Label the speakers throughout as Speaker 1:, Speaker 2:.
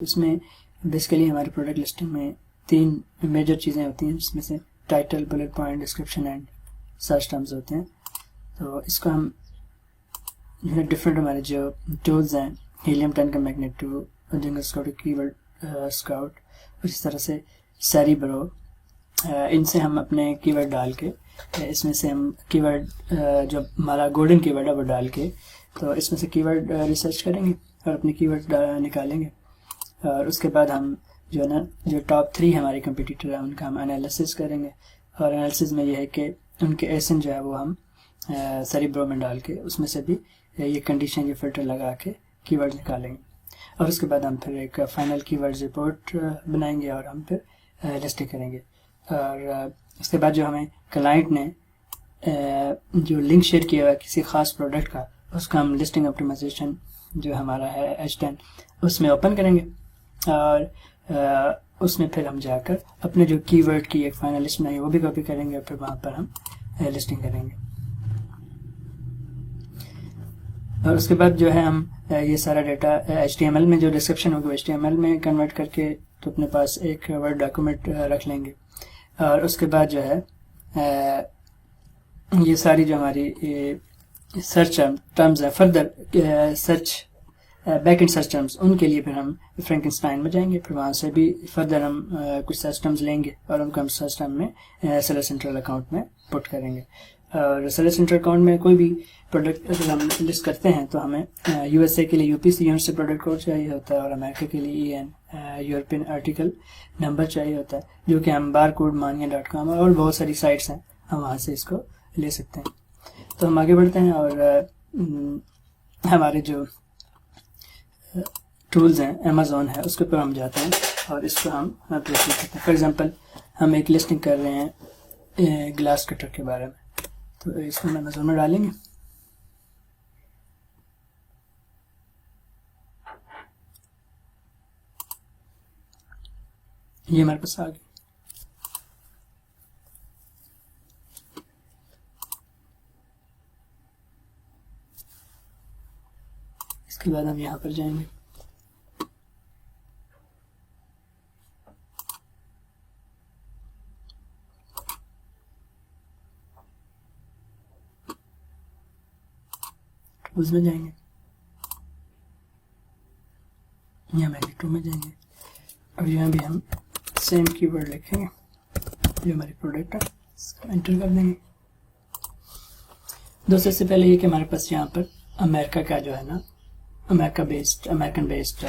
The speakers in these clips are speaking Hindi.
Speaker 1: इसमें बेसिकली हमारी प्रोडक्ट लिस्टिंग में 3 मेजर चीज़ें होती हैं, जिसमें से title, bullet point, description and search terms होते हैं। तो इसको हम डिफरेंट हमारे जो टूल्स हैं, हीलियम 10 का मैग्नेट टूल, जंगल स्काउट, कीवर्ड स्काउट, इस तरह से सेरिब्रो, इनसे हम अपने कीवर्ड डाल के इसमें से हम कीवर्ड जो हमारा गोल्डन कीवर्ड है वो डाल के तो इसमें से कीवर्ड रिसर्च करेंगे और अपने कीवर्ड निकालेंगे। और उसके बाद हम जो है ना जो टॉप 3 हमारे कंपटीटर हैं उनका हम एनालिसिस करेंगे। और एनालिसिस में यह है कि उनके एसन जो है वो हम सेरिब्रो में डाल के उसमें से भी ये कंडीशन, ये फिल्टर लगा के कीवर्ड निकालेंगे। और उसके बाद हम फिर एक फाइनल कीवर्ड रिपोर्ट बनाएंगे और हम फिर लिस्टिंग करेंगे। और उसके बाद जो हमें क्लाइंट ने जो लिंक शेयर किया हुआ है किसी ख़ास प्रोडक्ट का, उसका हम लिस्टिंग ऑप्टिमाइजेशन जो हमारा है H10 उसमें ओपन करेंगे और उसमें फिर हम जाकर अपने जो कीवर्ड की एक फाइनल लिस्ट बनाई वो भी कॉपी करेंगे और फिर वहाँ पर हम लिस्टिंग करेंगे। और उसके बाद जो है हम ये सारा डाटा HTML में जो डिस्क्रिप्शन होगी HTML में कन्वर्ट करके तो अपने पास एक वर्ड डॉक्यूमेंट रख लेंगे। और उसके बाद जो है ये सारी जो हमारी सर्च टर्म्स है, further search back and search terms, उनके लिए फिर हम फ्रैंकेनस्टाइन में जाएंगे। फिर वहाँ से भी फर्दर हम कुछ सर्च टर्म्स लेंगे और उनको हम सर्च टर्म में सेलर सेंट्रल अकाउंट में पुट करेंगे। और सेलर सेंट्रल अकाउंट में कोई भी प्रोडक्ट अगर हम लिस्ट करते हैं तो हमें USA के लिए UPC यूनिट से प्रोडक्ट कोड चाहिए होता है और अमेरिका के लिए EN यूरोपियन आर्टिकल नंबर चाहिए होता है, जो कि हम barcodemania.com और बहुत सारी साइट्स हैं, हम वहाँ से इसको ले सकते हैं। तो हम आगे बढ़ते हैं और हमारे जो टूल्स हैं, अमेज़ॉन है, उसके ऊपर हम जाते हैं और इसको हम प्रोसीड करते हैं। फॉर एग्जांपल हम एक लिस्टिंग कर रहे हैं ग्लास कटर के बारे में, तो इसको हम अमेज़ॉन में डालेंगे। ये हमारे पास आ गया। इसके बाद हम यहाँ पर जाएंगे। टूल्स में जाएंगे, यहाँ मैग्नेट टूल में जाएंगे और यहाँ भी हम सेम कीवर्ड लिखेंगे जो हमारी प्रोडक्ट है, इसको एंटर कर देंगे। दोस्तों इससे पहले ये कि हमारे पास यहाँ पर अमेरिका का जो है ना American based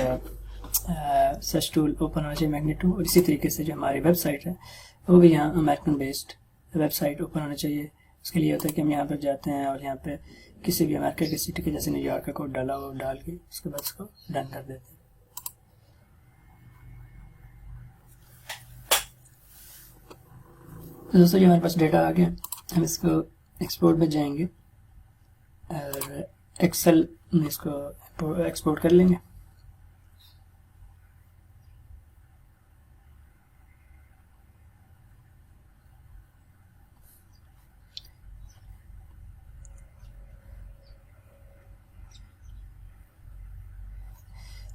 Speaker 1: search tool open होना चाहिए, मैग्नेट टूल। और इसी तरीके से जो हमारी वेबसाइट है वो भी यहाँ अमेरिकन बेस्ड वेबसाइट ओपन होना चाहिए। उसके लिए होता है कि हम यहाँ पर जाते हैं और यहाँ पे किसी भी अमेरिका की सिटी के, जैसे न्यूयॉर्क का कोड डाला हुआ डाल के उसके बाद इसको डन कर देते हैं। तो दोस्तों ये हमारे पास डेटा आ गया, हम इसको एक्सपोर्ट में जाएंगे और एक्सेल में इसको एक्सपोर्ट कर लेंगे।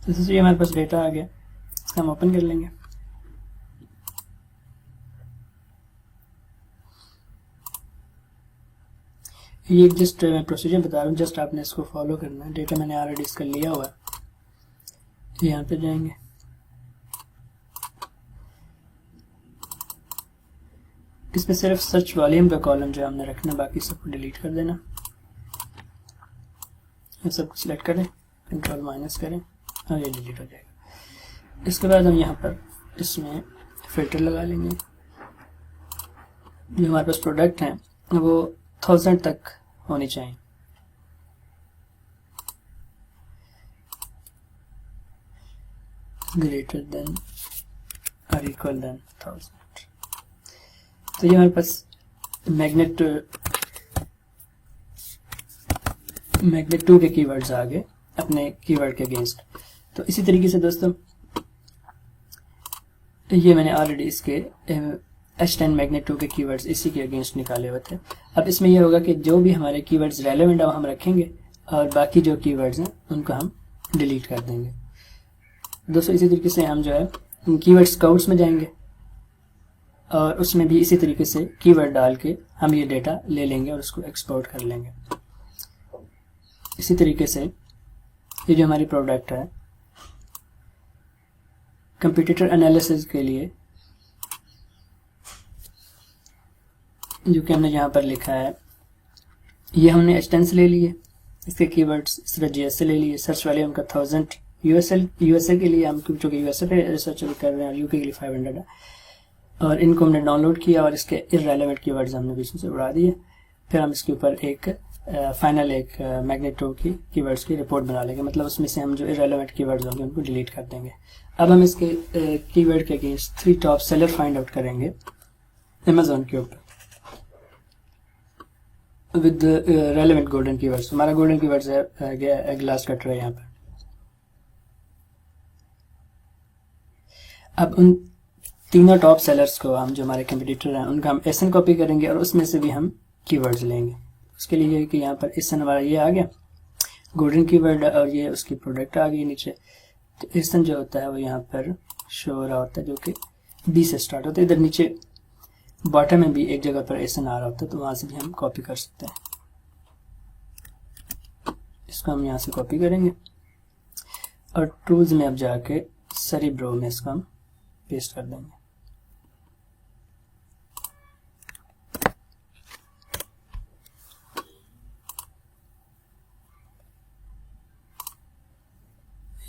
Speaker 1: तो दोस्तों ये हमारे पास डेटा आ गया, इसका हम ओपन कर लेंगे। ये जस्ट मैं प्रोसीजर बता रहा हूँ, जस्ट आपने इसको फॉलो करना है। डेटा मैंने ऑलरेडी इसका लिया हुआ है। यहाँ पे जाएंगे, इसमें सिर्फ सर्च वॉल्यूम का कॉलम जो हमने रखना, बाकी सबको डिलीट कर देना। ये सबको सिलेक्ट करें, Ctrl- करें और ये डिलीट हो जाएगा। इसके बाद हम यहाँ पर इसमें फिल्टर लगा लेंगे। जो हमारे पास प्रोडक्ट हैं वो 1000 तक होनी चाहिए। ग्रेटर देन और इक्वल देन 1000। तो ये हमारे पास मैग्नेट 2 के कीवर्ड्स आ गए अपने कीवर्ड के अगेंस्ट। तो इसी तरीके से दोस्तों ये मैंने ऑलरेडी इसके H10 मैग्नेट 2 के कीवर्ड्स इसी के अगेंस्ट निकाले हुए थे। अब इसमें यह होगा कि जो भी हमारे कीवर्ड्स रेलेवेंट है वो हम रखेंगे और बाकी जो कीवर्ड्स हैं उनको हम डिलीट कर देंगे। दोस्तों इसी तरीके से हम जो है कीवर्ड स्काउट्स में जाएंगे और उसमें भी इसी तरीके से कीवर्ड डाल के हम ये डेटा ले लेंगे और उसको एक्सपोर्ट कर लेंगे। इसी तरीके से ये जो हमारी प्रोडक्ट है कंपटीटर एनालिसिस के लिए जो कि हमने यहाँ पर लिखा है, ये हमने एचटेंस ले लिए, इसके कीवर्ड्स इस तरह जीएस से ले लिए, सर्च वैल्यू उनका 1000 यूएसए के लिए हम चूँकि यूएसए पे रिसर्च कर रहे हैं, यूके के लिए 500 है, और इनको हमने डाउनलोड किया और इसके इररेलेवेंट कीवर्ड्स हमने बीच में से उड़ा दिए। फिर हम इसके ऊपर एक फाइनल एक मैग्नेटो की कीवर्ड्स की रिपोर्ट बना लेंगे, मतलब उसमें से हम जो इररेलेवेंट कीवर्ड्स होंगे उनको डिलीट कर देंगे। अब हम इसके कीवर्ड के against 3 top seller find out करेंगे अमेजोन के ऊपर विद रेलेवेंट गोल्डन कीवर्ड्स। हमारा गोल्डन कीवर्ड्स है ग्लास कटर है यहाँ पर। अब उन तीनों टॉप सेलर्स को हम जो हमारे कंपटीटर हैं उनका हम एसएन कॉपी करेंगे और उसमें से भी हम कीवर्ड्स लेंगे। उसके लिए ये कि यहाँ पर एसएन हमारा ये आ गया गोल्डन कीवर्ड और ये उसकी प्रोडक्ट आ गई नीचे। तो एसएन जो होता है वो यहाँ पर शो हो रहा होता है जो कि बी से स्टार्ट होता है। इधर नीचे बॉटम में भी एक जगह पर एसएन आ रहा होता है, तो वहाँ से भी हम कॉपी कर सकते हैं। इसको हम यहाँ से कॉपी करेंगे और टूल्स में अब जाके सेरिब्रो में इसको हम पेस्ट कर देंगे।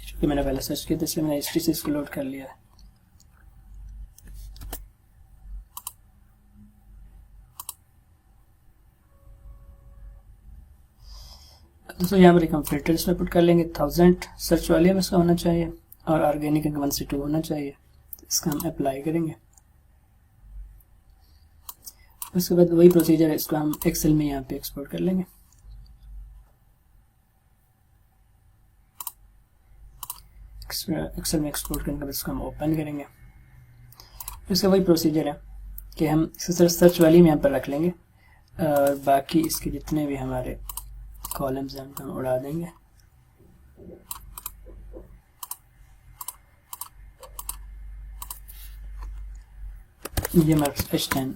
Speaker 1: क्योंकि मैंने पहले सर्च किया था इसलिए मैंने हिस्ट्री से इसको लोड कर लिया है। दोस्तों यहाँ पर हम फिल्टर्स में पुट कर लेंगे 1000 सर्च वॉल्यूम इसका होना चाहिए और ऑर्गेनिक 1 से 2 होना चाहिए। इसका हम अप्लाई करेंगे। उसके बाद वही प्रोसीजर है, इसको हम एक्सेल में यहाँ पे एक्सपोर्ट कर लेंगे। एक्सेल में एक्सपोर्ट करने के बाद इसको हम ओपन करेंगे। इसका वही प्रोसीजर है कि हम सर्च वॉल्यूम यहाँ पर रख लेंगे और बाकी इसके जितने भी हमारे कॉलम्स हैं उनको हम उड़ा देंगे। ये हमारा H10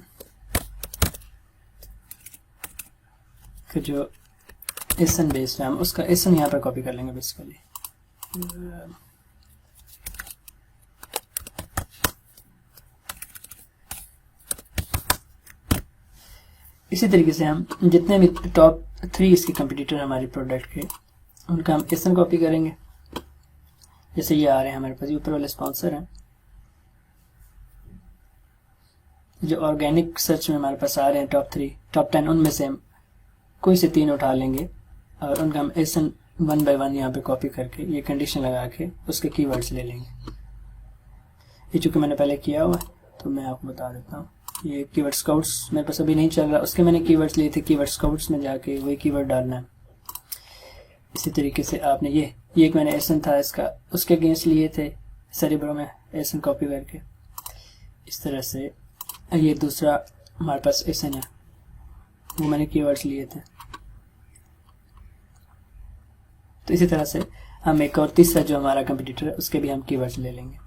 Speaker 1: का जो एसन बेस्ड है हम उसका एसन यहाँ पर कॉपी कर लेंगे बेसिकली। इसी तरीके से हम जितने भी टॉप 3 इसके कंपटीटर हमारे प्रोडक्ट के उनका हम एसन कॉपी करेंगे। जैसे ये आ रहे हैं हमारे पास, ये ऊपर वाले स्पॉन्सर हैं जो ऑर्गेनिक सर्च में हमारे पास आ रहे हैं टॉप 3 टॉप 10, उनमें से हम कोई से 3 उठा लेंगे और उनका हम एसन 1 बाय 1 यहाँ पे कॉपी करके ये कंडीशन लगा के उसके कीवर्ड्स ले लेंगे। ये चूँकि मैंने पहले किया हुआ है तो मैं आपको बता देता हूँ। ये कीवर्ड स्काउट्स मेरे पास अभी नहीं चल रहा, उसके मैंने कीवर्ड्स लिए थे, कीवर्ड स्काउट्स में जाके वही कीवर्ड डालना है। इसी तरीके से आपने ये एक मैंने एसन था इसका, उसके अगेंस्ट लिए थे सेरिब्रो में एसन कॉपी करके। इस तरह से ये दूसरा हमारे पास एसन है, वो मैंने कीवर्ड्स लिए थे। तो इसी तरह से हम एक और तीसरा जो हमारा कंपटीटर है उसके भी हम कीवर्ड्स ले लेंगे।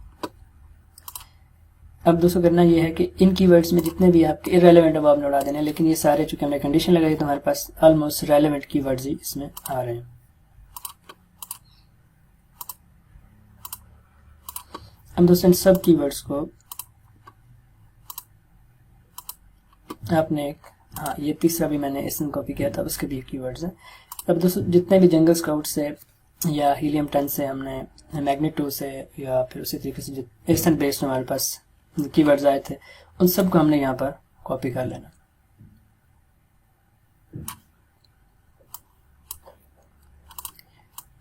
Speaker 1: अब दोस्तों करना ये है कि इन कीवर्ड्स में जितने भी आपके इररेलेवेंट अब आपने उड़ा देने, लेकिन ये सारे चूंकि हमने कंडीशन लगाई तो हमारे पास ऑलमोस्ट रेलेवेंट कीवर्ड्स ही इसमें आ रहे हैं। अब दोस्तों इन सब कीवर्ड्स को आपने ये तीसरा भी मैंने एसन कॉपी किया था, उसके भी कीवर्ड्स हैं। अब दोस्तों जितने भी जंगल स्काउट से या हीलियम 10 से हमने मैग्नेटो से या फिर उसी तरीके से जो एसन बेस्ड हमारे पास कीवर्ड्स आए थे उन सबको हमने यहाँ पर कॉपी कर लेना।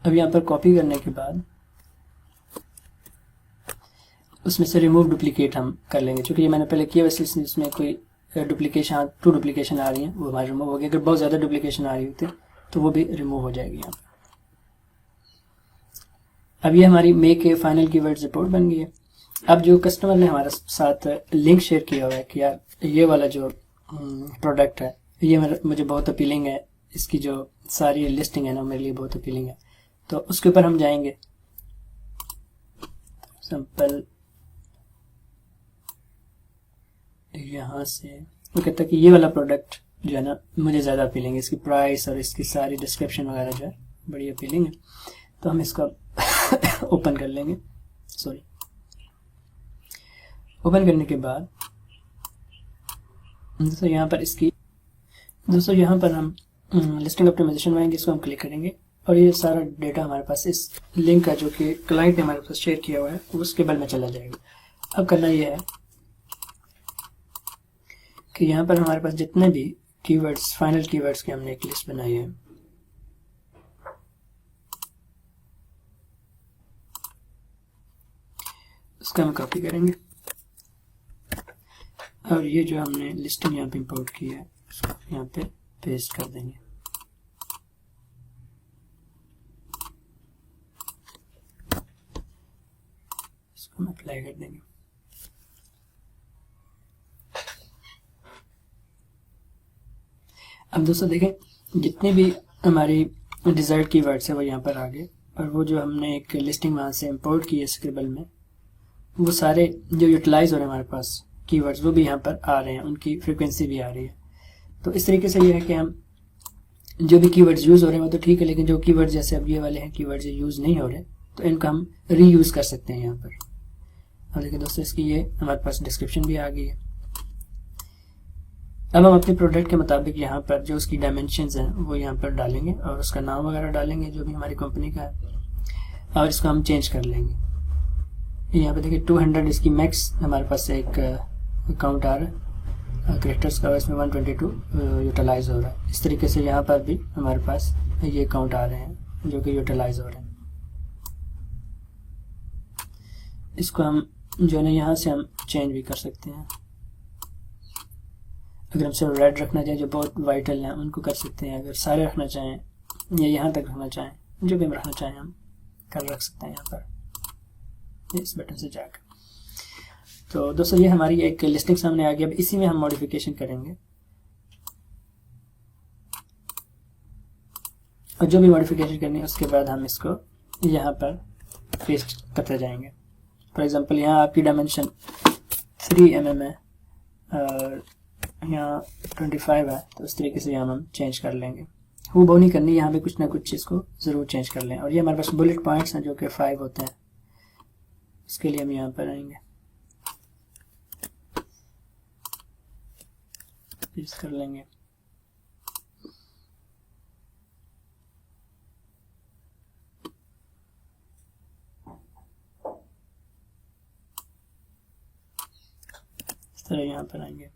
Speaker 1: अब यहाँ पर कॉपी करने के बाद उसमें से रिमूव डुप्लीकेट हम कर लेंगे। क्योंकि ये मैंने पहले किया वैसे इसमें कोई डुप्लीकेशन 2 डुप्लीकेशन आ रही है वो हमारी रिमूव हो गई। अगर बहुत ज़्यादा डुप्लीकेशन आ रही होती तो वो भी रिमूव हो जाएगी यहाँ पर। अब ये हमारी मे के फाइनल कीवर्ड्स रिपोर्ट बन गई है। अब जो कस्टमर ने हमारे साथ लिंक शेयर किया हुआ है कि यार ये वाला जो प्रोडक्ट है ये मुझे बहुत अपीलिंग है, इसकी जो सारी लिस्टिंग है ना मेरे लिए बहुत अपीलिंग है, तो उसके ऊपर हम जाएंगे एग्जाम्पल यहाँ से वो कहता है कि ये वाला प्रोडक्ट जो है ना मुझे ज़्यादा अपीलिंग है, इसकी प्राइस और इसकी सारी डिस्क्रिप्शन वगैरह जो है बड़ी अपीलिंग है। तो हम इसका ओपन कर लेंगे। सॉरी, ओपन करने के बाद दोस्तों यहाँ पर हम लिस्टिंग ऑप्टिमाइजेशन में आएंगे, इसको हम क्लिक करेंगे और ये सारा डेटा हमारे पास इस लिंक का जो कि क्लाइंट ने हमारे पास शेयर किया हुआ है उस टेबल में चला जाएगा। अब करना ये है कि यहाँ पर हमारे पास जितने भी कीवर्ड्स, फाइनल कीवर्ड्स की हमने एक लिस्ट बनाई है, उसका हम कॉपी करेंगे और ये जो हमने लिस्टिंग यहाँ पे इंपोर्ट की है उसको यहाँ पे पेस्ट कर देंगे। इसको हम अप्लाई कर देंगे। अब दोस्तों देखें जितने भी हमारी डिजायर्ड कीवर्ड्स है वो यहाँ पर आ गए और वो जो हमने एक लिस्टिंग वहाँ से इंपोर्ट की है स्क्रिबल में, वो सारे जो यूटिलाइज हो रहे हैं हमारे पास कीवर्ड्स वो भी यहाँ पर आ रहे हैं, उनकी फ्रीक्वेंसी भी आ रही है। तो इस तरीके से ये है कि हम जो भी कीवर्ड्स यूज़ हो रहे हैं वो तो ठीक है, लेकिन जो कीवर्ड्स जैसे अब ये वाले हैं कीवर्ड्स ये यूज़ नहीं हो रहे तो इनको हम रीयूज़ कर सकते हैं यहाँ पर। और देखिए दोस्तों इसकी ये हमारे पास डिस्क्रिप्शन भी आ गई है। अब हम अपने प्रोडक्ट के मुताबिक यहाँ पर जो उसकी डायमेंशंस हैं वो यहाँ पर डालेंगे और उसका नाम वगैरह डालेंगे जो भी हमारी कंपनी का है और इसको हम चेंज कर लेंगे। यहाँ पे देखिए 200 इसकी मैक्स हमारे पास एक अकाउंट आ रहा है करेक्टर्स का, इसमें 122 यूटिलाइज हो रहा है। इस तरीके से यहाँ पर भी हमारे पास ये अकाउंट आ रहे हैं जो कि यूटिलाइज हो रहे हैं। इसको हम जो है ना यहाँ से हम चेंज भी कर सकते हैं। अगर हम सिर्फ रेड रखना चाहें जो बहुत वाइटल हैं उनको कर सकते हैं, अगर सारे रखना चाहें या यहाँ तक रखना चाहें, जो भी हम रखना चाहें हम रख सकते हैं यहाँ पर इस बटन से जाकर। तो दोस्तों ये हमारी एक लिस्टिंग सामने आ गई। अब इसी में हम मॉडिफिकेशन करेंगे और जो भी मॉडिफिकेशन करनी है उसके बाद हम इसको यहाँ पर पेस्ट करते जाएंगे। फॉर एग्जांपल यहाँ आपकी डायमेंशन 3 mm है और यहाँ 25 है, तो इस तरीके से यहाँ हम चेंज कर लेंगे। वो नहीं करनी, यहाँ पे कुछ ना कुछ चीज़ को ज़रूर चेंज कर लें। और ये हमारे पास बुलेट पॉइंट्स हैं जो कि 5 होते हैं, इसके लिए हम यहाँ पर आएंगे, पेस्ट कर लेंगे। इस तरह यहाँ पर आएंगे।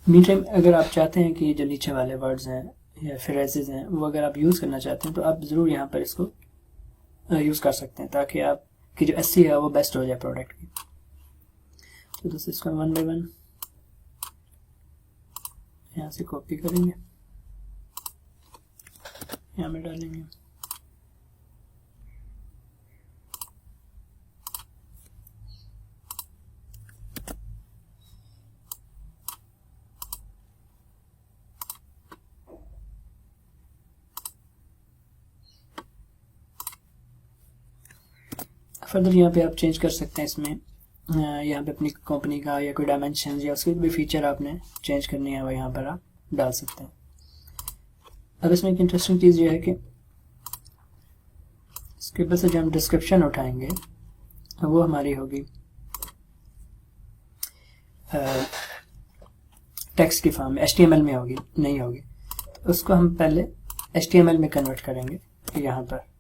Speaker 1: मीन टाइम अगर आप चाहते हैं कि जो नीचे वाले वर्ड्स हैं या फ्रेजेस हैं वो अगर आप यूज़ करना चाहते हैं तो आप ज़रूर यहाँ पर इसको यूज़ कर सकते हैं ताकि आपकी जो एससी है वो बेस्ट हो जाए प्रोडक्ट की। तो दोस्तों इसको 1 by 1 यहाँ से कॉपी करेंगे, यहाँ में डालेंगे। फर्दर यहाँ पे आप चेंज कर सकते हैं इसमें, यहाँ पे अपनी कंपनी का या कोई डायमेंशन या उसके भी फीचर आपने चेंज करनी है वो यहाँ पर आप डाल सकते हैं। अब इसमें एक इंटरेस्टिंग चीज़ ये है कि इसके ऊपर से जो हम डिस्क्रिप्शन उठाएंगे वो हमारी होगी टेक्स्ट की फॉर्म में, HTML में होगी नहीं होगी। तो उसको हम पहले HTML में कन्वर्ट करेंगे यहाँ पर।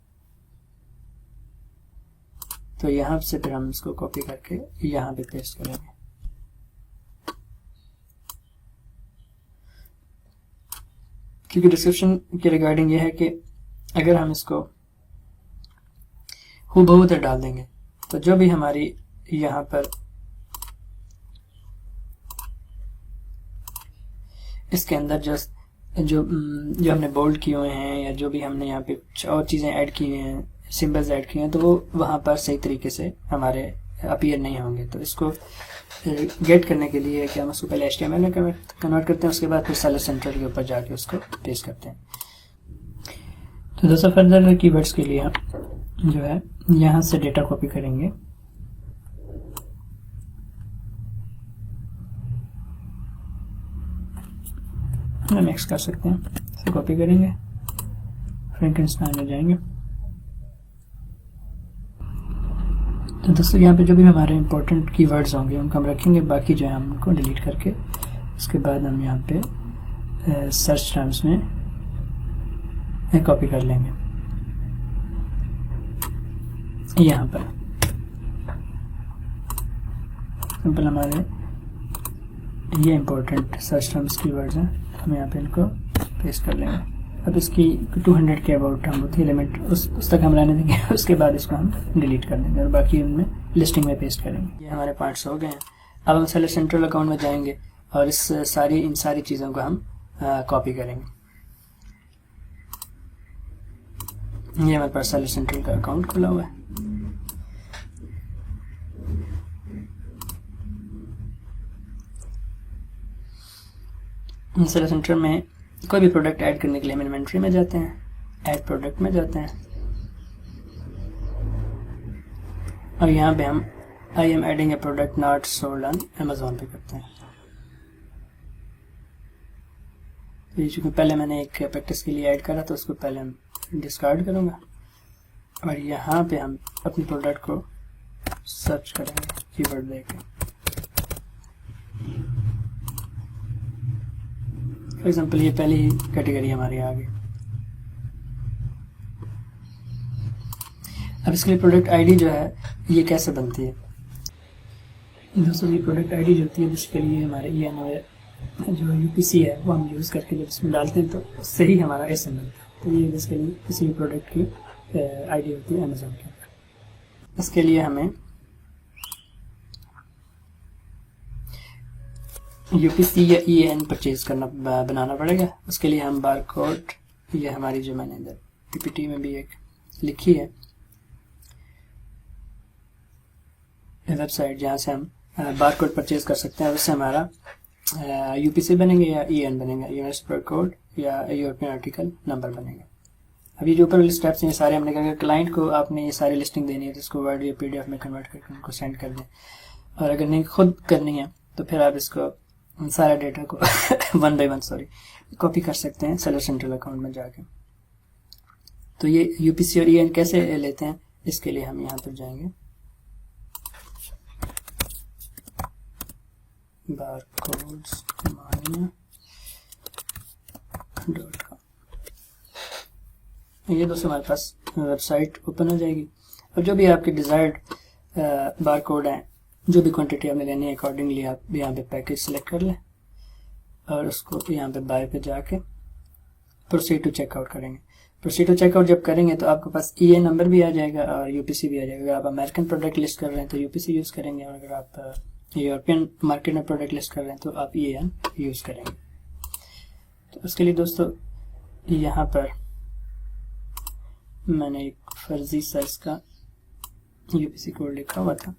Speaker 1: तो यहाँ से फिर हम इसको कॉपी करके यहाँ पे पेस्ट करेंगे। क्योंकि डिस्क्रिप्शन के रिगार्डिंग ये है कि अगर हम इसको हूबहू तक डाल देंगे तो जो भी हमारी यहाँ पर इसके अंदर जो हमने बोल्ड किए हुए हैं या जो भी हमने यहाँ पे और चीज़ें ऐड की हैं, सिंबल्स ऐड किए हैं, तो वो वहाँ पर सही तरीके से हमारे अपीयर नहीं होंगे। तो इसको गेट करने के लिए कि हम उसको पहले HTML में कन्वर्ट करते हैं, उसके बाद फिर सेलर सेंट्रल के ऊपर जाके उसको पेस्ट करते हैं। तो दोस्तों फर्दर कीवर्ड्स के लिए हम जो है यहाँ से डेटा कॉपी करेंगे। हम एक्स कर सकते हैं, इसे कॉपी करेंगे, फ्रैंकेनस्टाइन में जाएंगे। तो दोस्तों यहाँ पे जो भी हमारे इंपॉर्टेंट कीवर्ड्स होंगे उनको हम रखेंगे, बाकी जो है हम उनको डिलीट करके उसके बाद हम यहाँ पे सर्च टर्म्स में कॉपी कर लेंगे। यहाँ पर सिंपल हमारे ये इंपॉर्टेंट सर्च टर्म्स कीवर्ड्स हैं, हम यहाँ पे इनको पेस्ट कर लेंगे। अब इसकी 200 के अबाउट हम थी लिमिट उस तक हम रहने देंगे, उसके बाद इसको हम डिलीट कर देंगे और बाकी उनमें लिस्टिंग में पेस्ट करेंगे। ये हमारे पार्ट्स हो गए हैं। अब हम सेलर सेंट्रल अकाउंट में जाएंगे और इन सारी चीज़ों को हम कॉपी करेंगे। ये हमारे पास सेलर सेंट्रल का अकाउंट खुला हुआ है। सेलर सेंट्रल में कोई भी प्रोडक्ट ऐड करने के लिए हम इन्वेंट्री में जाते हैं, ऐड प्रोडक्ट में जाते हैं और यहाँ पे हम I am adding A product not sold on Amazon पे करते हैं। तो ये चूँकि पहले मैंने एक प्रैक्टिस के लिए ऐड करा तो उसको पहले हम डिस्कार्ड करूँगा और यहाँ पे हम अपनी प्रोडक्ट को सर्च करेंगे कीवर्ड देके। फॉर एग्जाम्पल ये पहली ही कैटेगरी हमारी आ गई। अब इसके लिए प्रोडक्ट आईडी जो है ये कैसे बनती है दोस्तों? ये प्रोडक्ट आईडी जो होती है जिसके लिए हमारे ये हमारे जो यूपीसी है वो हम यूज़ करके जब इसमें डालते हैं तो उससे ही हमारा एसएम बनता है। तो ये बेसिकली किसी भी प्रोडक्ट की आईडी होती है अमेजोन के अंदर। इसके लिए हमें यूपीसी या EAN परचेज करना बनाना पड़ेगा। उसके लिए हम बार कोड, ये हमारी जो मैंने इधर पीपीटी में भी एक लिखी है वेबसाइट जहाँ से हम बार कोड परचेज कर सकते हैं, उससे हमारा यूपीसी बनेंगे या EAN बनेगा, यूएस पर कोड या यूरोपियन आर्टिकल नंबर बनेगा। अब ये जो ऊपर वाले स्टेप्स हैं सारे हमने करके क्लाइंट को आपने ये सारी लिस्टिंग देनी है जिसको वर्ड या PDF में कन्वर्ट करके उनको सेंड कर दें, और अगर नहीं खुद करनी है तो फिर आप इसको सारा डेटा को 1 by 1 कॉपी कर सकते हैं सेलर सेंट्रल अकाउंट में जाके। तो ये यूपीसी और EAN कैसे लेते हैं इसके लिए हम यहाँ पर जाएंगे barcodes.com। ये दोस्तों हमारे पास वेबसाइट ओपन हो जाएगी और जो भी आपके डिजायर्ड बार कोड हैं, जो भी क्वांटिटी आपने लेनी है अकॉर्डिंगली आप यहाँ पे पैकेज सेलेक्ट कर लें और उसको यहाँ पे बाय पे जाके प्रोसीड टू चेकआउट करेंगे। प्रोसीड टू चेकआउट जब करेंगे तो आपके पास EAN नंबर भी आ जाएगा और यूपीसी भी आ जाएगा। अगर आप अमेरिकन प्रोडक्ट लिस्ट कर रहे हैं तो यूपीसी यूज़ करेंगे और अगर आप यूरोपियन मार्केट में प्रोडक्ट लिस्ट कर रहे हैं तो आप EAN यूज़ करेंगे। तो उसके लिए दोस्तों यहाँ पर मैंने एक फर्जी साइज का यूपीसी कोड लिखा हुआ था,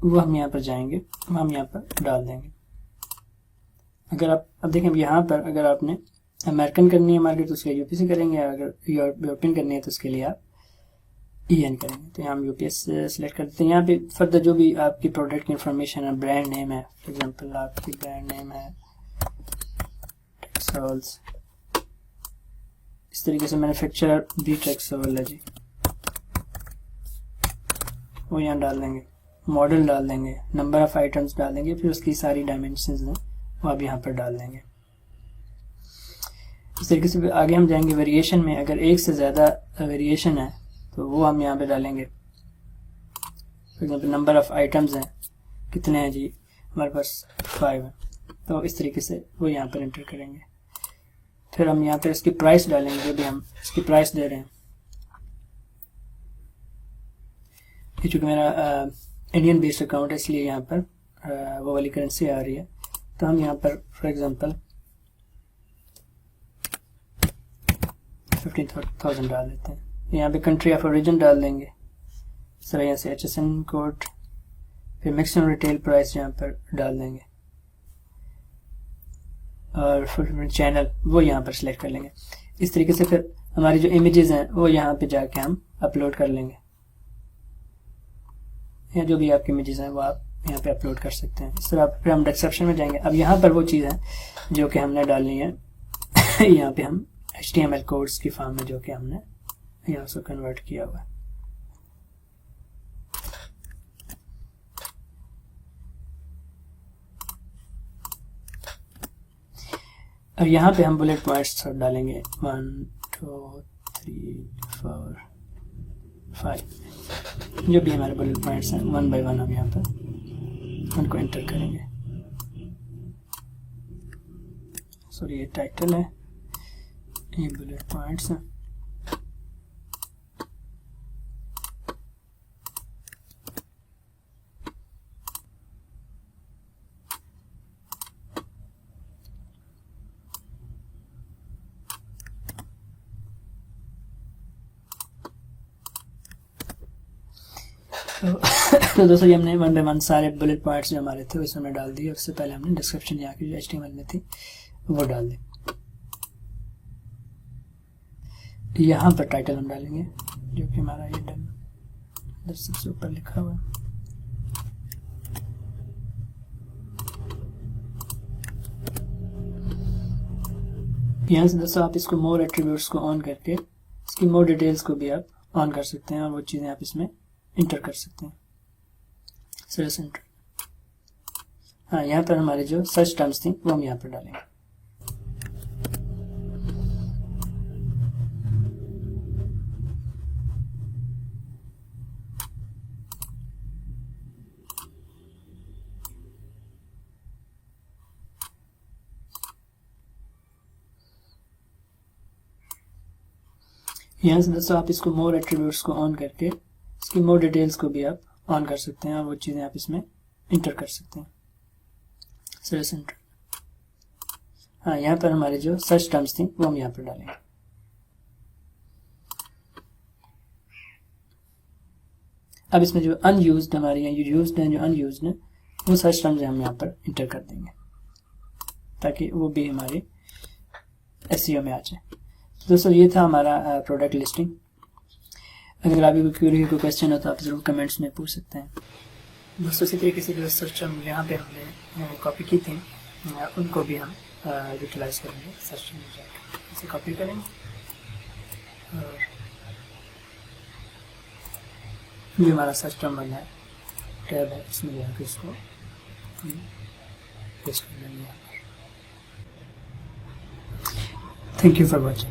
Speaker 1: वो हम यहाँ पर जाएंगे, हम यहाँ पर डाल देंगे। अगर आप अब देखें यहाँ पर अगर आपने अमेरिकन करनी है मार्केट तो उसके लिए यूपीसी करेंगे, अगर यूरोपियन करनी है तो उसके लिए आप EAN करेंगे। तो यहाँ हम यूपीएस सेलेक्ट कर देते हैं। यहाँ पे फर्दर जो भी आपकी प्रोडक्ट की इंफॉर्मेशन है, ब्रांड नेम है, फॉर एग्जांपल आपकी ब्रांड नेम है टेक्सोल्स, इस तरीके से मैन्युफैक्चरर भी टेक्सोल है जी, वो यहाँ डाल देंगे, मॉडल डाल देंगे, नंबर ऑफ आइटम्स डाल देंगे, फिर उसकी सारी डायमेंशंस हैं वो आप यहाँ पर डाल देंगे। इस तरीके से आगे हम जाएंगे वेरिएशन में। अगर एक से ज़्यादा वेरिएशन है तो वो हम यहाँ पे डालेंगे। For example number of items हैं कितने हैं जी, हमारे पास 5 है, तो इस तरीके से वो यहाँ पर एंटर करेंगे। फिर हम यहाँ पर इसकी प्राइस डालेंगे, जो भी हम इसकी प्राइस दे रहे हैं। ये चूँकि मेरा इंडियन बेस्ड अकाउंट है इसलिए यहाँ पर वो वाली करेंसी आ रही है, तो हम यहाँ पर फॉर एग्जांपल 15,000 डाल देते हैं। यहाँ पे कंट्री ऑफ ओरिजिन डाल देंगे, सर यहाँ से HSN कोड, फिर मैक्सिमम रिटेल प्राइस यहाँ पर डाल देंगे। और फुटप्रिंट चैनल वो यहाँ पर सिलेक्ट कर लेंगे। इस तरीके से फिर हमारी जो इमेजेस हैं वो यहाँ पे जाके हम अपलोड कर लेंगे, या जो भी आपकी इमेजेस हैं वो आप यहाँ पे अपलोड कर सकते हैं। इस तरह फिर हम डिस्क्रिप्शन में जाएंगे। अब यहाँ पर वो चीज़ है जो कि हमने डालनी है यहाँ पे हम HTML कोड्स की फॉर्म में, जो कि हमने यहाँ से कन्वर्ट किया हुआ है। और यहाँ पे हम बुलेट पॉइंट्स डालेंगे 1 2 3 4 5, जो भी हमारे बुलेट पॉइंट्स हैं 1 बाय 1 हम यहाँ पर उनको एंटर करेंगे। सॉरी, ये टाइटल है, ये बुलेट पॉइंट्स हैं। तो दोस्तों ये हमने 1 बाय 1 सारे बुलेट पॉइंट्स जो हमारे थे उसमें हमने डाल दिए। उससे पहले हमने डिस्क्रिप्शन यहाँ की जो HTML में थी वो डाल दी। यहाँ पर टाइटल हम डालेंगे, जो कि हमारा ये डन सबसे ऊपर लिखा हुआ है। यहाँ से दोस्तों आप इसको मोर एट्रीब्यूट्स को ऑन करके इसकी मोर डिटेल्स को भी आप ऑन कर सकते हैं और वो चीज़ें आप इसमें इंटर कर सकते हैं। सर्च इंटर, हाँ, यहाँ पर हमारे जो सर्च टर्म्स थी वो हम यहाँ पर डालेंगे। यहाँ से दोस्तों आप इसको मोर एट्रीब्यूट्स को ऑन करके इसकी मोर डिटेल्स को भी आप ऑन कर सकते हैं और वो चीज़ें आप इसमें इंटर कर सकते हैं। सर्च इंटर, हाँ, यहाँ पर हमारे जो सर्च टर्म्स थी वो हम यहाँ पर डालेंगे। अब इसमें जो अनयूज्ड हमारी हैं, यूज्ड हैं, जो अनयूज्ड हैं, वो सर्च टर्म्स हम यहाँ पर इंटर कर देंगे ताकि वो भी हमारे SEO में आ जाए। तो दोस्तों ये था हमारा प्रोडक्ट लिस्टिंग। अगर आपकी कोई क्वेरी, कोई क्वेश्चन हो तो आप ज़रूर कमेंट्स में पूछ सकते हैं। दोस्तों इसी तरीके से जो सर्च टर्म यहाँ पे हमने कॉपी की थी उनको भी हम यूटिलाइज करेंगे। सर्च टर्म में जाकर इसे कॉपी करेंगे और ये हमारा सर्च टर्म बना है, टैब है, इसमें जाकर इसको पेस्ट कर लेंगे। Thank you for watching.